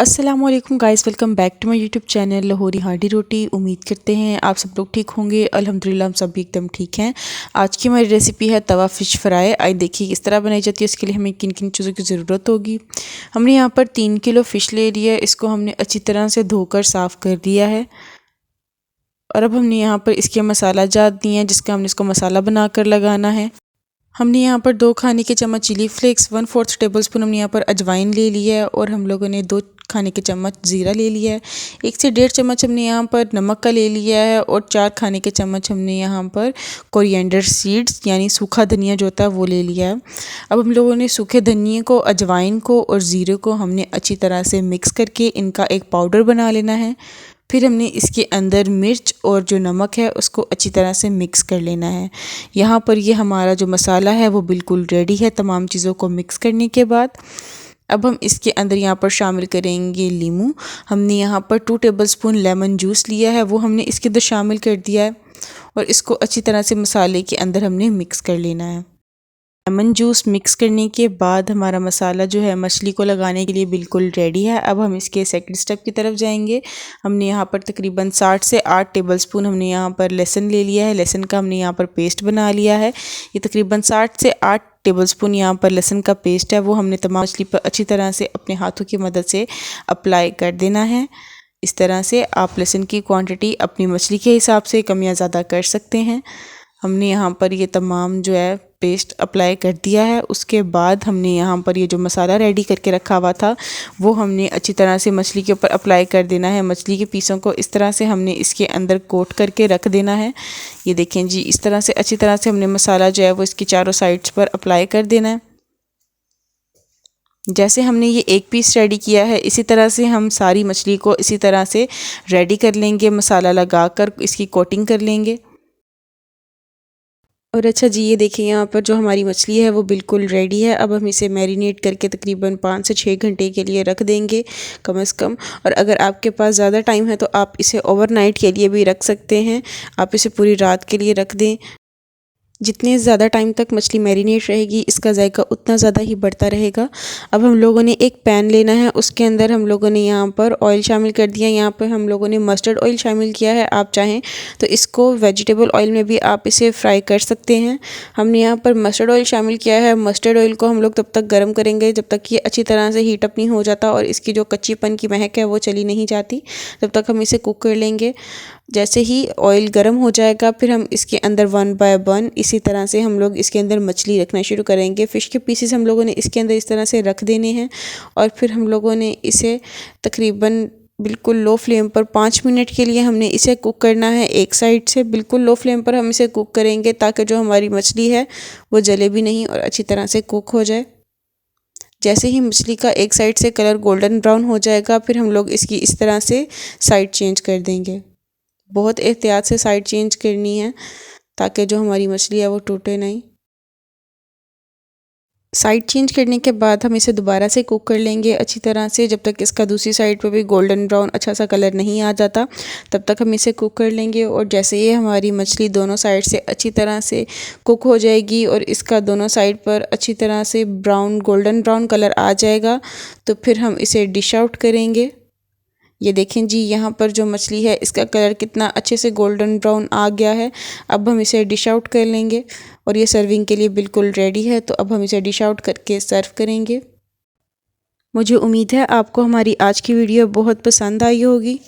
अस्सलामुअलैकुम guys, welcome back to my YouTube channel Lahori Handi Roti. उम्मीद करते हैं आप सब लोग ठीक होंगे। अल्हम्दुलिल्लाह हम सब भी एकदम ठीक हैं। आज की हमारी रेसिपी है तवा फ़िश फ्राई। आइए देखिए किस तरह बनाई जाती है। इसके लिए हमें किन किन चीज़ों की ज़रूरत होगी। हमने यहाँ पर 3 किलो फ़िश ले लिया है। इसको हमने अच्छी तरह से धोकर साफ़ कर दिया है और अब हमने यहाँ पर इसके मसाला जात दिए हैं जिसका हमने इसको मसाला बनाकर लगाना है। हमने यहाँ पर 2 खाने के चम्मच चिली फ्लेक्स, 1/4 टेबलस्पून हमने यहाँ पर अजवाइन ले लिया है और हम लोगों ने 2 खाने के चम्मच ज़ीरा ले लिया है। 1 से 1.5 चम्मच हमने यहाँ पर नमक का ले लिया है और 4 खाने के चम्मच हमने यहाँ पर कोरिएंडर सीड्स यानी सूखा धनिया जो होता है वो ले लिया है। अब हम लोगों ने सूखे धनिए को, अजवाइन को और ज़ीरे को हमने अच्छी तरह से मिक्स करके इनका एक पाउडर बना लेना है। फिर हमने इसके अंदर मिर्च और जो नमक है उसको अच्छी तरह से मिक्स कर लेना है। यहाँ पर ये हमारा जो मसाला है वो बिल्कुल रेडी है तमाम चीज़ों को मिक्स करने के बाद। अब हम इसके अंदर यहाँ पर शामिल करेंगे लीमू। हमने यहाँ पर 2 टेबलस्पून लेमन जूस लिया है, वो हमने इसके अंदर शामिल कर दिया है और इसको अच्छी तरह से मसाले के अंदर हमने मिक्स कर लेना है। लेमन जूस मिक्स करने के बाद हमारा मसाला जो है मछली को लगाने के लिए बिल्कुल रेडी है। अब हम इसके सेकंड स्टेप की तरफ जाएंगे। हमने यहाँ पर तकरीबन 60 से 8 टेबलस्पून हमने यहाँ पर लहसुन ले लिया है। लहसुन का हमने यहाँ पर पेस्ट बना लिया है। ये तकरीबन 60 से 8 टेबलस्पून यहाँ पर लहसुन का पेस्ट है, वो हमने तमाम मछली पर अच्छी तरह से अपने हाथों की मदद से अप्लाई कर देना है। इस तरह से आप लहसुन की क्वांटिटी अपनी मछली के हिसाब से कम या ज़्यादा कर सकते हैं। हमने यहाँ पर ये तमाम जो है पेस्ट अप्लाई कर दिया है। उसके बाद हमने यहाँ पर ये जो मसाला रेडी करके रखा हुआ था वो हमने अच्छी तरह से मछली के ऊपर अप्लाई कर देना है। मछली के पीसों को इस तरह से हमने इसके अंदर कोट करके रख देना है। ये देखें जी, इस तरह से अच्छी तरह से हमने मसाला जो है वो इसकी चारों साइड्स पर अप्लाई कर देना है। जैसे हमने ये एक पीस रेडी किया है इसी तरह से हम सारी मछली को इसी तरह से रेडी कर लेंगे, मसाला लगाकर इसकी कोटिंग कर लेंगे। और अच्छा जी, ये देखिए यहाँ पर जो हमारी मछली है वो बिल्कुल रेडी है। अब हम इसे मैरिनेट करके तकरीबन 5 से 6 घंटे के लिए रख देंगे कम से कम। और अगर आपके पास ज़्यादा टाइम है तो आप इसे ओवरनाइट के लिए भी रख सकते हैं। आप इसे पूरी रात के लिए रख दें। जितने ज़्यादा टाइम तक मछली मैरिनेट रहेगी इसका जायका उतना ज़्यादा ही बढ़ता रहेगा। अब हम लोगों ने एक पैन लेना है, उसके अंदर हम लोगों ने यहाँ पर ऑयल शामिल कर दिया। यहाँ पर हम लोगों ने मस्टर्ड ऑयल शामिल किया है। आप चाहें तो इसको वेजिटेबल ऑयल में भी आप इसे फ्राई कर सकते हैं। हमने यहाँ पर मस्टर्ड ऑयल शामिल किया है। मस्टर्ड ऑयल को हम लोग तब तक गर्म करेंगे जब तक ये अच्छी तरह से हीट अप नहीं हो जाता और इसकी जो कच्चीपन की महक है वो चली नहीं जाती, तब तक हम इसे कुक कर लेंगे। जैसे ही ऑयल गर्म हो जाएगा फिर हम इसके अंदर 1 बाय 1 इसी तरह से हम लोग इसके अंदर मछली रखना शुरू करेंगे। फ़िश के पीसेस हम लोगों ने इसके अंदर इस तरह से रख देने हैं और फिर हम लोगों ने इसे तकरीबन बिल्कुल लो फ्लेम पर 5 मिनट के लिए हमने इसे कुक करना है। एक साइड से बिल्कुल लो फ्लेम पर हम इसे कुक करेंगे ताकि जो हमारी मछली है वो जले भी नहीं और अच्छी तरह से कुक हो जाए। जैसे ही मछली का एक साइड से कलर गोल्डन ब्राउन हो जाएगा फिर हम लोग इसकी इस तरह से साइड चेंज कर देंगे। बहुत एहतियात से साइड चेंज करनी है ताकि जो हमारी मछली है वो टूटे नहीं। साइड चेंज करने के बाद हम इसे दोबारा से कुक कर लेंगे अच्छी तरह से, जब तक इसका दूसरी साइड पर भी गोल्डन ब्राउन अच्छा सा कलर नहीं आ जाता तब तक हम इसे कुक कर लेंगे। और जैसे ये हमारी मछली दोनों साइड से अच्छी तरह से कुक हो जाएगी और इसका दोनों साइड पर अच्छी तरह से गोल्डन ब्राउन कलर आ जाएगा तो फिर हम इसे डिश आउट करेंगे। ये देखें जी, यहाँ पर जो मछली है इसका कलर कितना अच्छे से गोल्डन ब्राउन आ गया है। अब हम इसे डिश आउट कर लेंगे और ये सर्विंग के लिए बिल्कुल रेडी है। तो अब हम इसे डिश आउट करके सर्व करेंगे। मुझे उम्मीद है आपको हमारी आज की वीडियो बहुत पसंद आई होगी।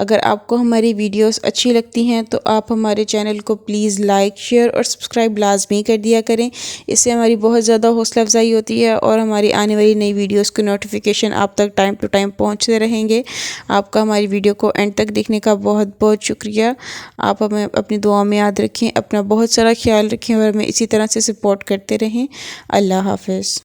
अगर आपको हमारी वीडियोस अच्छी लगती हैं तो आप हमारे चैनल को प्लीज़ लाइक, शेयर और सब्सक्राइब लाजमी कर दिया करें। इससे हमारी बहुत ज़्यादा हौसला अफजाई होती है और हमारी आने वाली नई वीडियोस की नोटिफिकेशन आप तक टाइम टू टाइम पहुंचते रहेंगे। आपका हमारी वीडियो को एंड तक देखने का बहुत बहुत शुक्रिया। आप हमें अपनी दुआ में याद रखें, अपना बहुत सारा ख्याल रखें और हमें इसी तरह से सपोर्ट करते रहें। अल्लाह हाफ़िज़।